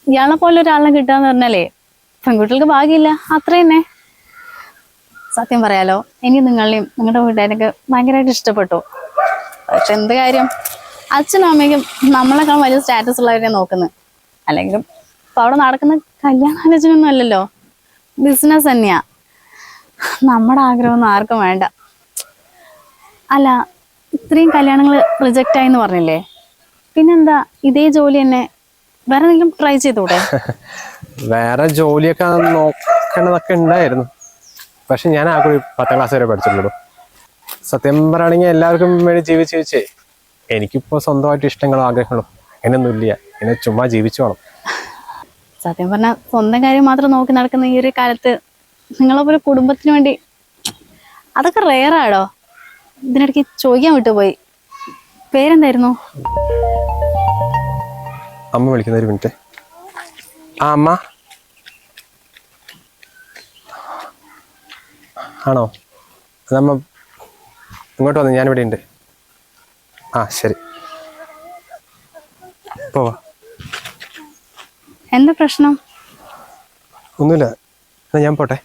ഇയാളെ പോലെ ഒരാളെ കിട്ടാന്ന് പറഞ്ഞാലേ പെൺകുട്ടികൾക്ക് ഭാഗ്യമില്ല അത്ര തന്നെ. സത്യം പറയാലോ, എനിക്ക് നിങ്ങളെയും നിങ്ങളുടെ വീട്ടുകാരൊക്കെ ഭയങ്കരമായിട്ട് ഇഷ്ടപ്പെട്ടു. പക്ഷെ എന്ത് കാര്യം, അച്ഛനും അമ്മയ്ക്കും നമ്മളെക്കാൾ വലിയ സ്റ്റാറ്റസ് ഉള്ളവരെ നോക്കുന്നത്. അല്ലെങ്കിലും ഇപ്പൊ അവിടെ നടക്കുന്ന കല്യാണാലോചനയൊന്നും അല്ലല്ലോ, ബിസിനസ് തന്നെയാ. നമ്മുടെ ആഗ്രഹമൊന്നും ആർക്കും വേണ്ട. അല്ല, ഇത്രയും കല്യാണങ്ങൾ റിജക്റ്റ് ആയിന്ന് പറഞ്ഞില്ലേ, പിന്നെന്താ ഇതേ ജോലി തന്നെ വേറെ എന്തെങ്കിലും ട്രൈ ചെയ്തൂടെ? വേറെ ജോലിയൊക്കെ നോക്കണതൊക്കെ ഉണ്ടായിരുന്നു. പക്ഷെ ഞാൻ ആകെ ഒരു 10ാം ക്ലാസ് വരെ പഠിച്ചിട്ടുള്ളൂ. സത്യം പറയുകയാണെങ്കിൽ എല്ലാവർക്കും വേണ്ടി ജീവിച്ചേ എനിക്കിപ്പോ സ്വന്തമായിട്ട് ഇഷ്ടങ്ങളും ആഗ്രഹങ്ങളും അങ്ങനെയൊന്നും ഇല്ല. എന്നെ ചുമ്മാ ജീവിച്ചു വേണം. സത്യം പറഞ്ഞാൽ സ്വന്തം കാര്യം മാത്രം നോക്കി നടക്കുന്ന ഈ ഒരു കാലത്ത് നിങ്ങളെ പോലെ കുടുംബത്തിന് വേണ്ടി അതൊക്കെ റെയറാടോ. ഇതിനിടയ്ക്ക് ചോദിക്കാൻ വിട്ടുപോയി, പേരെന്തായിരുന്നു? അമ്മ വിളിക്കുന്ന, ഒരു മിനിറ്റ്. ആ അമ്മ ആണോ? അതമ്മ ഇങ്ങോട്ട് വന്നു, ഞാനിവിടെ ഉണ്ട്. ആ ശരി, പോവാ. എന്താ പ്രശ്നം? ഒന്നുമില്ല, എന്നാ ഞാൻ പോട്ടെ.